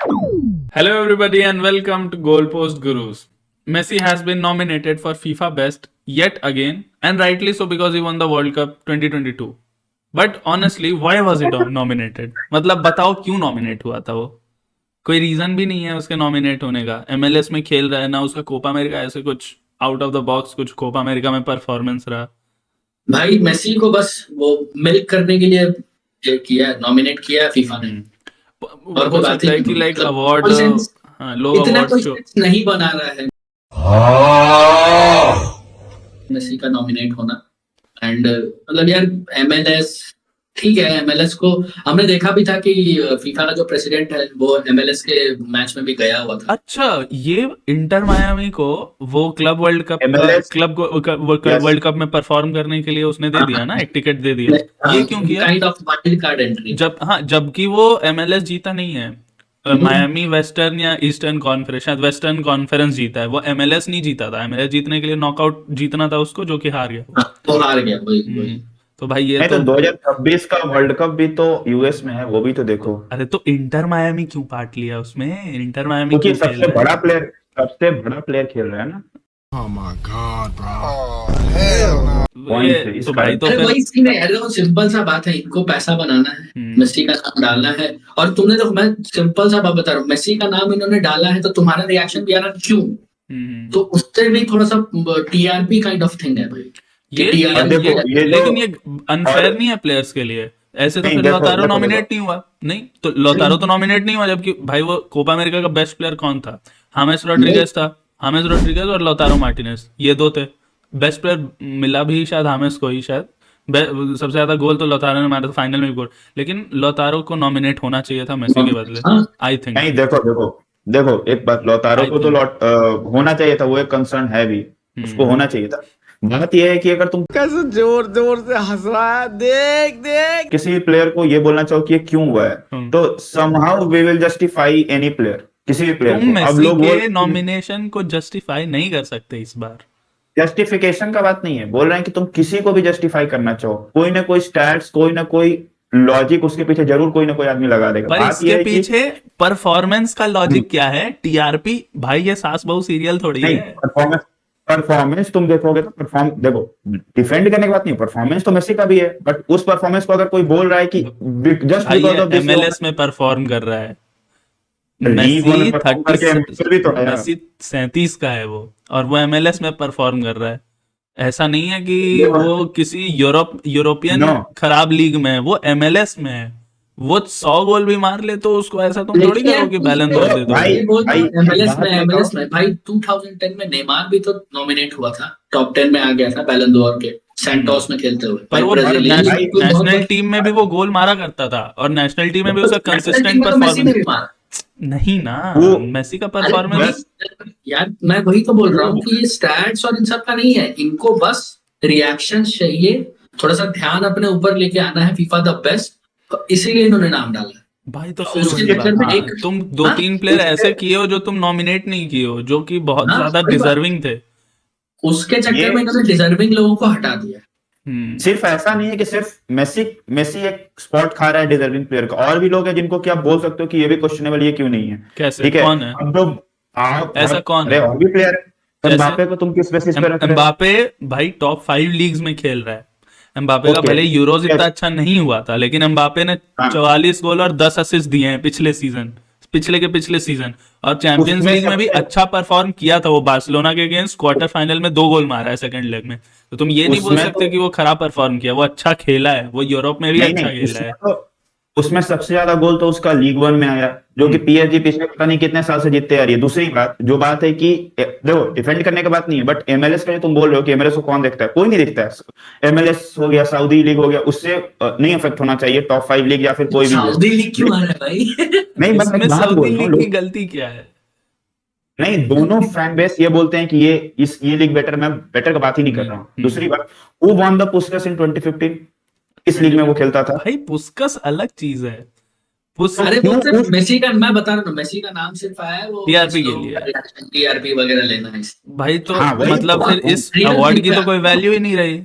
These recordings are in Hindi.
Hello, everybody, and welcome to Goalpost Gurus. Messi has been nominated for FIFA Best yet again, and rightly so because he won the World Cup 2022. But honestly, why was he nominated? मतलब बताओ क्यों नॉमिनेट हुआ था वो? कोई रीजन भी नहीं है उसके नॉमिनेट होने का. MLS में खेल रहा है ना, उसका कोपा अमेरिका ऐसे कुछ आउट ऑफ द बॉक्स कुछ कोपा अमेरिका में परफॉर्मेंस रहा. भाई मेसी को बस वो मिल्क करने के लिए ये किया, नॉमिनेट किया फीफा ने। और हो कोई बात सकता है ही कि नहीं, लाइक मतलब अवार्ड, कोई सेंस लोग इतना अवार्ड कोई शो. सेंस नहीं बना रहा है मेसी का नॉमिनेट होना। एंड मतलब यार MLS ठीक है, MLS को हमने देखा भी था कि फीफा का जो प्रेसिडेंट है वो MLS के मैच में भी गया हुआ था। अच्छा, ये इंटर मायामी को वो club world cup MLS yes world cup में परफॉर्म करने के लिए उसने दे दिया ना, एक टिकट दे दिया. ये क्यों किया? Kind of wild card entry. जबकि वो MLS जीता नहीं है. मायामी वेस्टर्न या ईस्टर्न कॉन्फ्रेंस, शायद वेस्टर्न कॉन्फ्रेंस जीता है. वो MLS नहीं जीता था. MLS जीतने के लिए नॉकआउट जीतना था उसको, जो कि हार गया. तो हार गया वही। तो भाई ये नहीं तो तो 2026 का वर्ल्ड कप भी तो यूएस में है, वो भी तो देखो। अरे तो इंटर मायामी क्यों पार्ट लिया उसमें? इंटर मायामी क्योंकि क्यों खेल रहा है? सबसे बड़ा प्लेयर खेल रहा है ना। Oh my God, bro. Oh, hell no. Point ये से, तो इसका भाई तो अरे फिर वही सीन है यार, वो सिंपल सा बात है, इनको पैसा बनाना है, मेसी का नाम डालना है। और तुमने तो, मैं सिंपल सा बात बता रहा हूँ, मेसी का नाम इन्होंने डाला है तो तुम्हारा रिएक्शन भी आ रहा है, क्यों? तो उससे भी थोड़ा सा TRP काइंड ऑफ थिंग है भाई। ये और देखो ये तो लेकिन ये अनफेयर और नहीं है प्लेयर्स के लिए. ऐसे तो नहीं फिर देखो लोतारो देखो नॉमिनेट देखो नहीं हुआ. नहीं तो लोतारो तो नॉमिनेट नहीं हुआ, जबकि भाई वो कोपा अमेरिका का बेस्ट प्लेयर कौन था? हामेस रोड्रिगेज था. हामेस रोड्रिगेज और लोतारो मार्टिनेज, ये दो थे. बेस्ट प्लेयर मिला भी शायद हामेस को ही, शायद सबसे ज्यादा गोल तो लोतारो ने मारा था फाइनल में भी गोल. लेकिन लोतारो को नॉमिनेट होना चाहिए था मेसी के बदले, हाँ, आई थिंक. नहीं देखो देखो देखो एक बात, लौतारो आई को तो थिंक होना चाहिए था, वो एक कंसर्न है भी, उसको होना चाहिए था। बात यह है कि अगर तुम कैसे जोर जोर से हंस रहा है, देख देख। किसी प्लेयर को ये बोलना चाहो कि ये क्यों हुआ है, तो somehow we will justify any player, किसी भी प्लेयर तुम को। अब मेसी लोग के नॉमिनेशन को जस्टिफाई नहीं कर सकते इस बार. जस्टिफिकेशन का बात नहीं है, बोल रहे हैं कि तुम किसी को भी जस्टिफाई करना चाहो, कोई ना कोई स्टैट्स, कोई ना कोई लॉजिक उसके पीछे जरूर कोई ना कोई आदमी लगा देगा। पर बात इसके यह है कि पीछे परफॉर्मेंस का लॉजिक क्या है? TRP भाई, ये सास बहू सीरियल थोड़ी नहीं, है. परफॉर्मेंस तुम देखोगे तो देखो, डिफेंड करने की बात नहीं, परफॉर्मेंस तो मेसी का भी है, बट उस परफॉर्मेंस को अगर कोई बोल रहा है कि जस्ट भाई बिकॉज ये ऑफ दिस MLS में परफॉर्म कर रहा है. लीग वन में मेसी परफॉर्म करके एम्बेसडर भी तो है यार। मेसी 37 का है वो, और वो MLS में परफॉर्म कर रहा है. ऐसा नहीं है कि वो किसी यूरोपियन नो खराब लीग में है, वो MLS में है. वो 100 गोल भी मार ले तो उसको ऐसा तुम थोड़ी लेकिन यार करो कि बैलन d'Or दे भाई दोगे. ये बोल भाई MLS में, बात MLS बताओ, में भाई 2010 में नेमार भी तो नॉमिनेट हुआ था, टॉप 10 में आ गया था बैलन d'Or के, सैंटोस में खेलते हुए। पर भाई वो ब्राजीलियन भाई कोई बहुत नेशनल बड़ा टीम में भी वो गोल मारा करता था, और नेशनल टीम में भी उसका नेशनल टीम कंसिस्टेंट में तो मेसी ने भी परफॉर्मेंस मारा। नहीं ना. वो मेसी का अरे परफॉर्मेंस यार मैं वही तो बोल रहा हूँ कि ये स्टैट्स और इन सब का नहीं है, इनको बस रिएक्शन चाहिए, थोड़ा सा ध्यान अपने ऊपर लेके आना है, फीफा द बेस्ट, तो इसीलिए इन्होंने नाम डाला है। भाई. तो फिर उसके वही चक्कर बात में है, एक तुम दो हाँ, तीन प्लेयर उसके ऐसे किए हो जो तुम नॉमिनेट नहीं किए हो, जो कि बहुत हाँ, ज्यादा वही बात। डिजर्विंग थे. उसके चक्कर ये में इन्होंने डिजर्विंग लोगों को हटा दिया। सिर्फ ऐसा नहीं है कि सिर्फ मेसी मेसी एक स्पॉट खा रहा है डिजर्विंग प्लेयर का, और भी लोग हैं जिनको कि आप बोल सकते हो कि ये भी क्वेश्चनेबल, ये क्यों नहीं है। कैसे? ठीक है, कौन है? अब तो आप ऐसा कौन अरे है? और भी प्लेयर है, जैसे एम्बापे को तुम किस बेसिस पे रख रहे हो? एम्बापे भाई टॉप 5 लीग्स में खेल रहा है. एम्बापे का ओके, भले यूरोज इतना yes, अच्छा नहीं हुआ था, लेकिन एम्बापे ने हाँ, 44 गोल और 10 असिस्ट दिए हैं पिछले सीजन. और चैंपियंस उसमें लीग में भी सबसे अच्छा परफॉर्म किया था. वो बार्सिलोना के अगेंस्ट क्वार्टर फाइनल में 2 गोल मारा है सेकंड लेग में. तो तुम ये नहीं बोल उसमें सकते तो कि वो खराब परफॉर्म किया. वो अच्छा खेला है, वो यूरोप में भी नहीं अच्छा नहीं, खेला है. उसमें सबसे ज्यादा गोल तो उसका लीग वन में आया, जो कि PSG पिछले पता नहीं कितने साल से जीतते आ रही है। दूसरी बात जो बात है कि देखो, डिफेंड करने की बात नहीं है, बट MLS का जो तुम बोल रहे हो कि MLS को कौन देखता है, कोई नहीं देखता है। MLS हो गया, सऊदी लीग हो गया, उससे नहीं अफेक्ट होना चाहिए टॉप 5 लीग या फिर कोई भी सऊदी लीग क्यों आ रहा है भाई? नहीं, मैं इसमें एक बात सऊदी बोल रहा हूँ, लीग की गलती क्या है? नहीं, दोनों फैन बेस ये बोलते हैं कि ये लीग बेटर, मैं बेटर का बात ही नहीं कर रहा हूँ। दूसरी बात, वो वन द पुस्कस इन 2015, इस लीग में वो खेलता था। भाई पुस्कस अलग चीज है. अरे वो सिर्फ मेसी का, मैं बता रहा हूँ, मेसी का नाम सिर्फ आया है वो TRP के लिए. TRP वगैरह लेना है। भाई तो हाँ, वही मतलब तो फिर बात इस है। अवार्ड की तो कोई वैल्यू ही नहीं रही.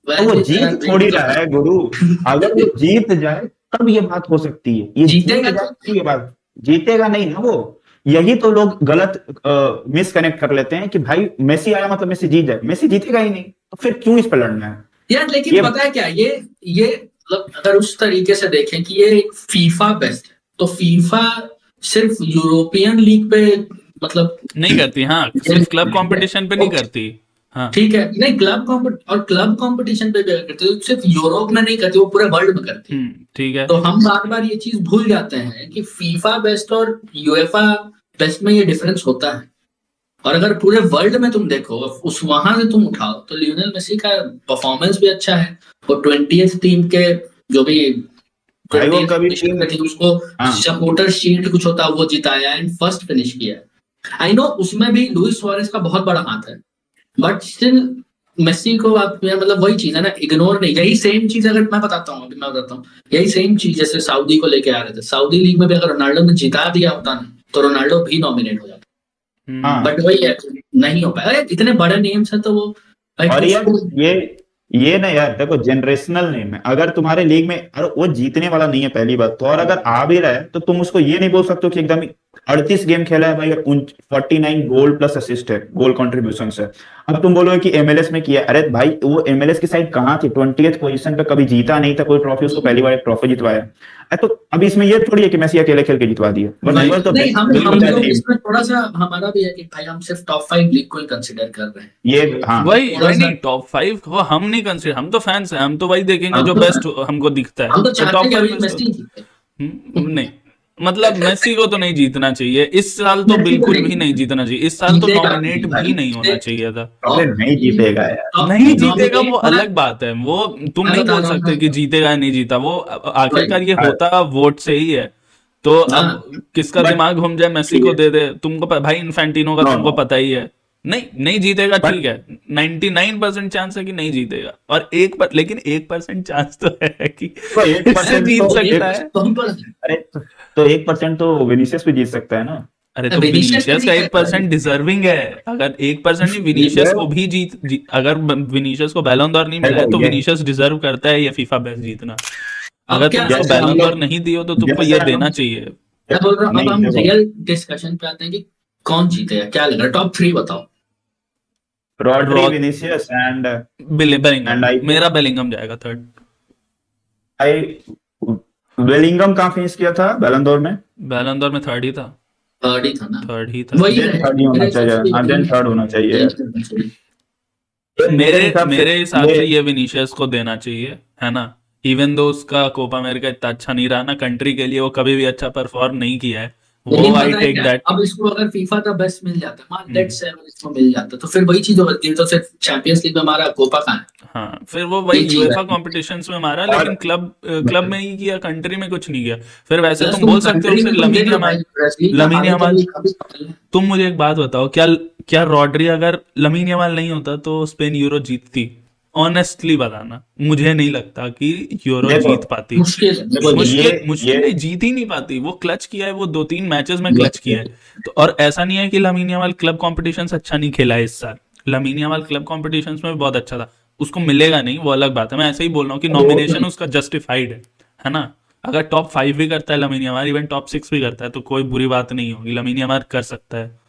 तो वो जीत थोड़ी रहा है गुरु, अगर वो जीत जाए तब ये बात हो सकती है, ये जीत जीतेगा जाए तो ये बात जीतेगा नहीं ना वो। यही तो लोग गलत मिसकनेक्ट कर लेते हैं कि भाई मेसी आया मतलब मेसी जीत जाए, मेसी जीतेगा ही नहीं, तो फिर क्यों इस पर लड़ना है? यार लेकिन ये पता है क्या, ये मतलब अगर उस तरीके से देखें कि ये एक फीफा बेस्ट है, तो फीफा सिर्फ यूरोपियन लीग पे मतलब नहीं करती, हाँ, सिर्फ क्लब कंपटीशन पे नहीं करती। हाँ ठीक है, नहीं क्लब कंपटीशन पे भी अगर करती है, तो सिर्फ यूरोप में नहीं करती, वो पूरे वर्ल्ड में करती है। ठीक है। तो हम बार बार ये चीज भूल जाते हैं कि फीफा बेस्ट और यूएफा बेस्ट में ये डिफरेंस होता है। और अगर पूरे वर्ल्ड में तुम देखो, उस वहां से तुम उठाओ, तो लियोनेल मेसी का परफॉर्मेंस भी अच्छा है। वो 20th टीम के जो भी भाई वो 20th कभी पोजीशन पे थी, उसको हाँ सपोर्टर शील्ड कुछ होता है वो जिताया एंड फर्स्ट फिनिश किया। आई नो उसमें भी लुइस सुआरेज का बहुत बड़ा हाथ है, बट स्टिल मेसी को आप यार मतलब वही चीज है ना, इग्नोर नहीं। यही सेम चीज अगर मैं बताता हूँ, मैं बताता हूँ, यही सेम चीज जैसे सऊदी को लेके आ रहे थे, सऊदी लीग में भी अगर रोनाल्डो ने जिता दिया होता ना, तो रोनाल्डो भी नॉमिनेट हो जाता। हाँ। बट वही है, नहीं हो पाया। अरे इतने बड़े नेम्स है तो वो भाई और कुछ यार तो ये ना यार देखो, जनरेशनल नेम है, अगर तुम्हारे लीग में अरे वो जीतने वाला नहीं है पहली बात तो, और अगर आ भी रहा है तो तुम उसको ये नहीं बोल सकते हो कि एकदम 38 गेम खेला है भाई, 49 गोल प्लस असिस्ट है, गोल कंट्रीब्यूशन है। अब तुम बोलोगे कि एमएलएस में किया, अरे भाई वो एमएलएस की साइड कहाँ थी, 20th पोजीशन पे, कभी जीता नहीं था कोई ट्रॉफी, उसको पहली बार एक ट्रॉफी जितवाया। तो अब इसमें ये थोड़ी है कि मेसी अकेले खेल के जितवा दिया, बट नहीं, वो तो नहीं, हम बिल्कुल लोग बेहतरीन। इसमें थोड़ा सा हमारा भी है कि भाई हम सिर्फ टॉप 5 लीग को ही कंसिडर कर रहे हैं। ये हाँ वही थोड़ा वही सा नहीं, टॉप 5 को हम नहीं कंसिडर, हम तो फैंस हैं, हम तो वही देखेंगे हम जो तो बेस्ट हमको दिखता है, हम तो तो चाहते हैं टॉप कि 5 अभी बेस्ट मेसी होता जीते। है। नहीं, मतलब मेसी को तो नहीं जीतना चाहिए इस साल, तो मेसी को बिल्कुल भी नहीं जीतना चाहिए इस साल, तो जीतेगा नॉमिनेट नहीं भाई, भी नहीं होना जीते चाहिए था। अबे नहीं जीतेगा यार। नहीं जीतेगा वो नॉमिनेट अलग बात है, वो तुम मैं नहीं बता बोल रहा सकते हूँ कि जीतेगा या नहीं जीता, वो आखिरकार ये होता वोट से ही है। तो अब हाँ, किसका बट दिमाग घूम जाए मेसी को दे दे, तुमको भाई इन्फेंटिनो का नो तुमको नो पता ही है। नहीं नहीं जीतेगा, बट ठीक है, 99% चांस है कि नहीं जीतेगा, और लेकिन 1% चांस तो है कि तो एक इससे परसेंट जीत तो सकता एक है। तो हम पर अरे तो 1% तो विनीसियस भी जीत सकता है ना। अरे तो विनीशियस भी विनीशियस का जीतेगा भाई। 1% डिजर्विंग है, अगर 1% नहीं, विनीशियस को भी अगर विनीशियस को बैलन d'Or नहीं मिला है देखो तो ये विनीशियस डिजर्व करता है ये फीफा बेस्ट जीतना। अब अगर क्या तुम उसको जैसे हम बैलन d'Or लोग नहीं दियो तो तुमको जैसे ये हम देना चाहिए। मैं बोल रहा हूँ, अब नहीं हम देखो, रियल डिस्कशन पे आते हैं कि कौन जीतेगा, क्या लग रहा है, टॉप 3 बताओ। Rodri, raw Vinicius and Bellingham, and I मेरा बेलिंगम जाएगा थर्ड। आई बेलिंगम कहाँ फिनिश किया था बैलन d'Or में? बैलन d'Or में थर्ड ही था, थर्ड ही था ना, थर्ड ही था। वही देन थर्ड ही रहेगा होना मेरे हिसाब चाहिए, से, हाँ देन थर्ड होना चाहिए यही यार। करना चाहिए। मेरे मेरे हिसाब से मेरे हिसाब ये से ये विनीशियस को देना चाहिए, है ना। इवन दो उसका कोपा अमेरिका इतना अच्छा नहीं रहा ना, कंट्री के लिए वो कभी भी अच्छा परफॉर्म नहीं किया है, वो लेकिन आई पता है टेक क्या, दैट। अब इसको अगर फीफा का बेस्ट मिल जाता, मान लेट्स से अगर इसको मिल जाता, तो फिर वही चीज होती है, तो फिर चैंपियंस लीग में हमारा कोपा कहाँ है, हाँ, फिर वो वही ये चीज यूएफा है। कॉम्पिटिशंस में मारा, और लेकिन क्लब में ही किया, कंट्री में कुछ नहीं किया। फिर वैसे प्लस तुम तुम बोल सकते हो कंट्री फिर में तुम देख लो भाई, ब्राजील का लमीन हाल तो यमाल। अभी पता है। तुम मुझे एक बात बताओ, क्या क्या रॉड्री, अगर लमीन यमाल नहीं होता तो स्पेन यूरो जीतती? ऑनेस्टली बताना, मुझे नहीं लगता कि यूरो देखो जीत पाती। मुश्किल है, देखो मुश्किल मुश्किल ये नहीं, जीत ही नहीं पाती, वो क्लच किया है, वो 2-3 मैचेस में क्लच किया है। तो और ऐसा नहीं है कि लमीन यमाल क्लब कॉम्पिटिशन्स अच्छा नहीं खेला है इस साल, लमीन यमाल क्लब कॉम्पिटिशन्स में भी बहुत अच्छा था। उसको मिलेगा नहीं, वो अलग बात है, मैं ऐसे ही बोल रहा हूँ कि नॉमिनेशन उसका जस्टिफाइड है ना। अगर टॉप 5 भी करता है लमीन यमाल, इवन टॉप 6 भी करता है, तो कोई बुरी बात नहीं होगी, लमीन यमाल कर सकता है।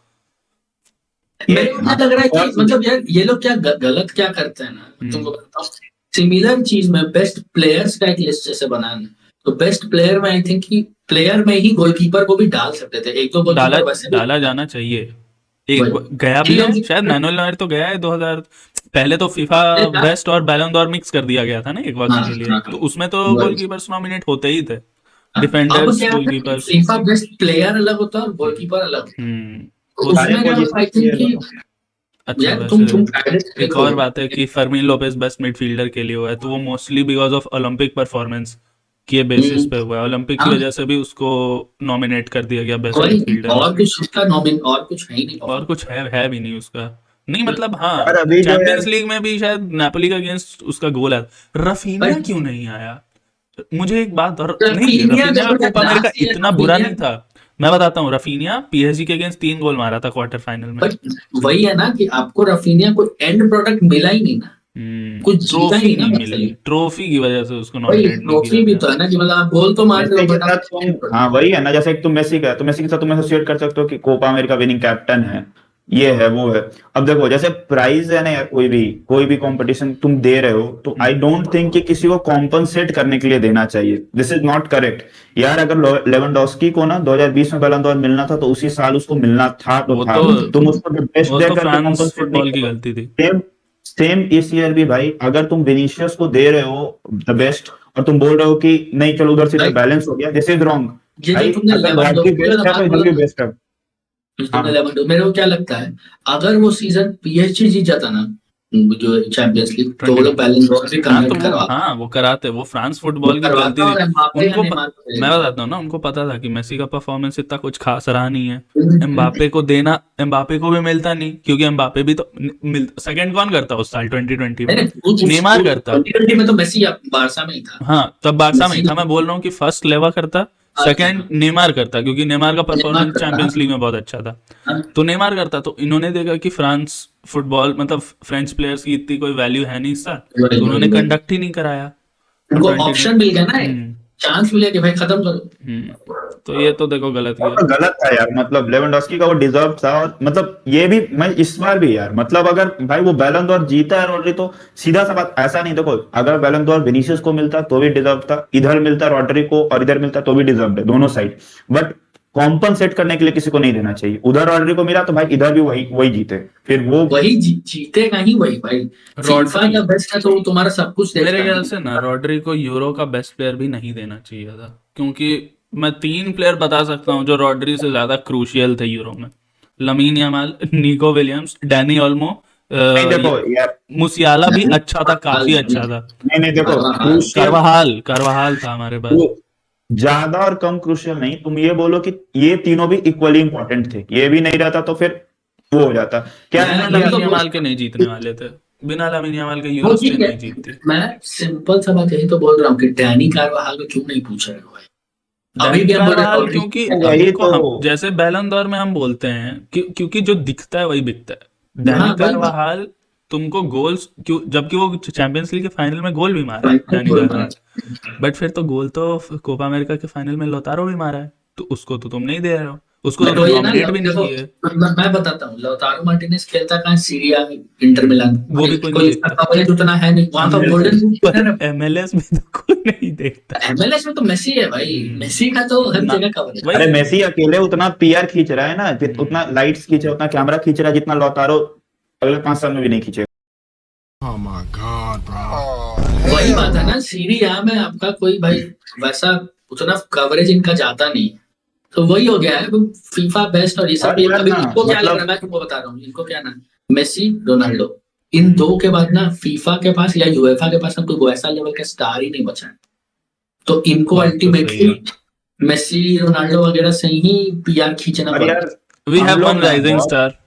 मेरे को हाँ क्या लग रहा है कि और मतलब यार ये लोग क्या गलत क्या करते हैं ना, तुमको हम्म बताता हूँ। सिमिलर चीज में बेस्ट प्लेयर्स का एक लिस्ट जैसे बनाना, तो बेस्ट प्लेयर में आई थिंक कि प्लेयर में ही गोलकीपर को भी डाल सकते थे, एक दो डाला गोलकीपर वैसे भी डाला जाना चाहिए। एक वही गया भी ये है लोग शायद, मैनुअल नॉयर तो गया है 2000 पहले, तो फीफा बेस्ट और बैलन d'Or मिक्स कर दिया गया था ना एक वक्त हाँ के लिए, हाँ तो उसमें तो वही। गोलकीपर्स नॉमिनेट होते ही थे, हाँ, अब डिफेंडर्स, क्या है कि गोलकीपर्स। फीफा बेस्ट प्लेयर अलग होता है और गोलकीपर अलग, तो होता सारे है। उसमें क्या होता है पोजीशन आई थिंक कि अच्छा, यार वैसे तुम एडिट एक देखो। और बात है कि फर्मीन लोपेज बेस्ट मिडफील्डर के लिए हुआ है, तो वो mostly because of Olympic performance के बेसिस हम्म, पे हुआ है, ओलंपिक की हाँ वजह से भी उसको नॉमिनेट कर दिया गया बेस्ट वही, मिडफील्डर में। और कुछ उसका नॉमिन और कुछ है ही नहीं और कुछ है भी नहीं उसका। नहीं मतलब और हाँ, अभी जो चैंपियंस यार लीग में भी शायद नापोली का अगेंस्ट उसका गोल है। रफीनिया बट क्यों नहीं आया? मुझे एक बात, और नहीं, रफीनिया रफीनिया का देखो यार, कोपा अमेरिका लास्ट ईयर इतना बुरा रफीनिया, नहीं था। मैं बताता हूँ, रफीनिया पीएसजी के अगेंस्ट 3 गोल मारा था क्वार्टर फाइनल में। बट वही है ना कि आपको रफीनिया को एंड प्रोडक्ट मिला ही नहीं ना, कुछ जीता ट्रॉफी ही ना नहीं मतलब। मिली, ट्रॉफी की वजह से उसको वही नॉमिनेट नहीं ट्रॉफी भी किया तो गया। है ना कि मतलब आप गोल तो मार रहे मेसी हो के बट साथ आप तुम, हाँ वही है ना, जैसे कि तुम मेसी का है तो मेसी के साथ तुम एसोसिएट कर सकते हो कि कोपा अमेरिका विनिंग कैप्टन है, ये है वो है। अब देखो जैसे प्राइज है ना यार, कोई भी कंपटीशन तुम दे रहे हो तो आई डोंट थिंक कि किसी को कॉम्पनसेट करने के लिए देना चाहिए, दिस इज नॉट करेक्ट। यार अगर लेवेंडोस्की को ना 2020 में बैलन डोर मिलना था तो उसी साल उसको मिलना था तो वो था, तो तुम उसको बेस्ट वो दे तो करके फ्रांस कॉम्पनसेट नहीं फुटबॉल की करो। गलती थी। सेम सेम इस ईयर भी भाई, अगर तुम विनीशियस को दे रहे हो द बेस्ट और तुम बोल रहे हो कि नहीं चलो उधर से इधर भाई बैलेंस हो गया, दिस इज रॉन्ग। ये जो भाई तुमने अगर रॉड्री लेवेंडोस्की बेस्ट वाला है तो बात इधर बोला भी ना, बेस्ट है। जो तुमने हाँ लेवेंडोस्की, मेरे को क्या लगता है अगर वो सीजन पीएसजी जीत जाता ना, जो चैंपियंस लीग, तो वो लोग 2020। बैलन डोर भी हाँ तो कन्वर्ट वो, करवाता, हाँ वो कराते, वो फ्रांस वो फुटबॉल की गलती करवाता थी। और एम्बापे या उनको नेमार को दे मैं देता। बताता हूँ ना, उनको पता था कि मेसी का परफॉर्मेंस इतना कुछ खास रहा नहीं है, एम्बापे को देना, एम्बापे को भी मिलता नहीं, क्योंकि एम्बापे भी तो सेकंड कौन करता उस साल 2020 नहीं में, नहीं, नेमार करता। 2020 में तो मेसी बारसा में ही था। हाँ तब बारसा में ही मेसी था, मैं बोल रहा हूँ कि फर्स्ट लेवा करता, अच्छा, सेकंड नेमार करता, क्योंकि नेमार का नेमार परफॉर्मेंस करता चैंपियंस लीग में बहुत अच्छा था। हाँ, तो नेमार करता, तो इन्होंने देखा कि फ्रांस फुटबॉल मतलब फ्रेंच प्लेयर्स की इतनी कोई वैल्यू है नहीं इस साल, वही तो उन्होंने वही वही कंडक्ट ही नहीं कराया उनको 2020। ऑप्शन मिल गया ना, हम्म चांस मिल गया कि भाई खत्म करो। तो ये तो देखो गलत वो किया। तो गलत था यार, मतलब लेवेंडोस्की का वो डिजर्व था। और मतलब ये भी मैं इस बार भी यार, मतलब अगर भाई वो बैलन डोर जीता है रॉड्री तो सीधा सा बात, ऐसा नहीं देखो, अगर बैलन डोर विनीसियस को मिलता तो भी डिजर्व था, इधर मिलता रॉड्री को और इधर मिलता तो भी डिजर्व है दोनों साइड। बट कॉम्पनसेट करने के लिए किसी को नहीं देना चाहिए, उधर रॉड्री को मिला तो भाई इधर भी वही वही जीते, फिर वो वही जीतेगा ही वही भाई। फीफा रॉड्री, का बेस्ट है तो वो तुम्हारा सब कुछ मेरे देखता ख्याल है। से ना रॉड्री को यूरो का बेस्ट प्लेयर भी नहीं देना चाहिए था, क्योंकि मैं 3 प्लेयर बता सकता हूँ जो रॉड्री से ज्यादा क्रूशियल थे यूरो में: lamin Yamal, Nico Williams, Danny Olmo, नहीं देखो यार, मुसियाला भी अच्छा था, काफी नहीं अच्छा था, नहीं नहीं देखो हाँ, क्रूशियल, कारवाहाल था हमारे पास। वो ज्यादा और कम क्रूशियल नहीं, तुम ये बोलो कि ये तीनों भी इक्वली इंपॉर्टेंट थे, ये भी नहीं रहता तो फिर वो हो जाता क्या है बिना ना ये यार। तो लमीन यमाल के नहीं जीतने वाले थे, बिना लमीन यमाल के यूरो वो स्पेन ठीक है। नहीं जीतती। मैं सिंपल सा बात यही तो बोल रहा हूँ कि डैनी कार्वाहाल को क्यों नहीं पूछ रहे हो भाई। अभी डैनी भी हम बोल रहे कारवाहाल, रॉड्री क्योंकि यही हमको, तो, हम जैसे बैलन दौर में हम बोलते हैं क्योंकि जो दिखता है वही बिकता है। डैनी हाँ भाई कारवाहाल तुमको गोल्स क्यों, जबकि वो चैंपियंस लीग के फाइनल में गोल भी मारा है भाई डैनी बोल रहा कारवाहाल, बट फिर तो गोल तो कोपा अमेरिका के फाइनल में लोतारो भी मारा है, तो उसको तो तुम नहीं दे रहे हो, उसको तो बट तुम वही है ना, नॉमिनेट भी नहीं देखो किए। मैं बताता हूँ, लौतारो मार्टिनेज खेलता कहाँ, सीरिया में, इंटर मिलान, वो भी कोई नहीं कोई उसका देखता, कवरेज उतना है नहीं, वहां पर गोल्डन बूट पर विनर है। MLS में तो कोई नहीं देखता। एमएलएस में तो मेसी है भाई, मेसी का तो हर ना जगह कवरेज है। अरे वही, मेसी अकेले उतना पीआर खींच रहा है ना, उतना लाइट्स खींच रहा है, उतना कैमरा खींच रहा है जितना लौतारो अगले 5 साल में भी नहीं खींचेगा। Oh my God, bro. वही बात है ना, सीरिया में आपका कोई भाई वैसा उतना कवरेज इनका जाता नहीं, तो वही हो गया है फीफा बेस्ट। और ये सब और भी यार अभी ना इनको क्या लग रहा है, मतलब मैं तुमको बता रहा हूँ इनको क्या ना, मेसी रोनाल्डो, इन दो के बाद ना फीफा के पास या यूएफा के पास ना कोई वैसा लेवल का स्टार ही नहीं बचा है, तो इनको बात तो सही अल्टीमेटली है। मेसी रोनाल्डो वगैरह से ही पीआर खींचना और पड़ता यार है। वी हम हैव लोग वन ना राइजिंग बहुत, स्टार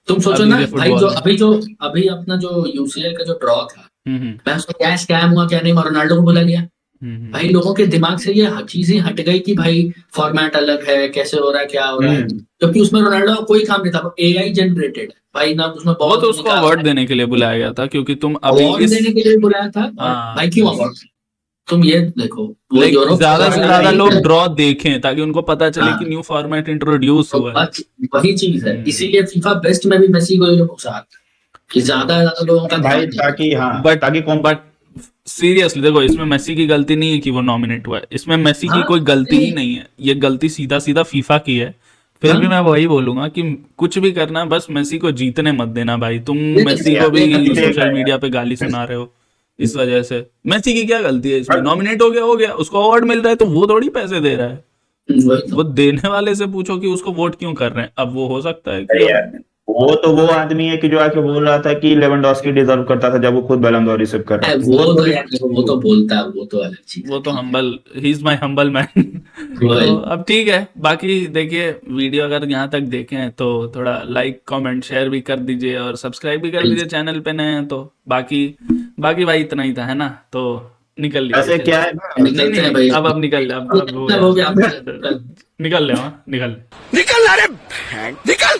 तुम सोचो अभी ना के भाई, फुटबॉल में। अभी अपना जो यूसीएल का जो ड्रॉ था, हम्म मैं उसको क्या स्कैम हुआ क्या नहीं, मैं रोनाल्डो को बुला लिया। हम्म भाई लोगों के दिमाग से ये चीजें हट गई कि भाई फॉर्मेट अलग है, कैसे हो रहा है, क्या हो रहा है, हम्म, जबकि उसमें रोनाल्डो का कोई काम नहीं था, एआई जनरेटेड भाई ना, उसमें वो तो बॉल उसको निकालना अवार्ड है। देने के लिए बुलाया गया था, क्योंकि तुम अभी अवार्ड इस, देने के लिए बुलाया था, और हाँ भाई क्यों अवार्ड, तुम ये देखो वो लाइक यूरोप ज्यादा से और ज्यादा यही लोग है, ड्रॉ देखें ताकि उनको पता चले कि हाँ, न्यू फॉर्मेट इंट्रोड्यूस तो हुआ है। वही चीज है, हम्म इसीलिए फीफा बेस्ट में भी मेसी को ये लोग घुसा कि ज्यादा ज्यादा लोगों का अरे भाई ध्यान नहीं है। ताकि हाँ बट ताकि कौन, बट सीरियसली देखो, इसमें मेसी की गलती नहीं है कि वो नॉमिनेट हुआ है, इसमें मेसी की हाँ कोई गलती ही नहीं, नहीं है, ये गलती सीधा सीधा फीफा की है। फिर भी हाँ मैं वही बोलूंगा कि कुछ भी करना, बस मेसी को जीतने मत देना भाई, तुम ये तो मेसी को यार भी ये देखा सोशल है मीडिया पे गाली यार। सुना रहे हो इस वजह से। मेसी की क्या गलती है इसमें, और नॉमिनेट हो गया, उसको अवार्ड मिल रहा है, तो वो थोड़ी पैसे दे रहा है, वही तो। वो देने वाले से पूछो कि उसको वोट क्यों कर रहे हैं। अब वो हो सकता है कि अरे यार, अब, वो तो वो आदमी है कि जो आके बोल रहा था कि लेवेंडोस्की डिजर्व करता था जब वो खुद बैलन डोर रिसीव कर रहा था, वो वो तो थोड़ी। यार देखो, वो तो बोलता है, वो तो अलग चीज वो है तो ठीक है। Humble, he is my humble man. तो वही अब ठीक है, बाकी देखिए वीडियो अगर यहाँ तक देखें तो थोड़ा लाइक कमेंट शेयर भी कर दीजिए और सब्सक्राइब भी कर दीजिए चैनल पे नए हैं तो। बाकी बाकी भाई इतना ही था, है ना, तो निकल लीजिए ऐसे क्या चलिए। है ना, नहीं निकलते नहीं हैं नहीं, भाई, अब निकल ले, अब हो हो गया गया, निकल ले, हाँ निकल ले। निकल, अरे निकल।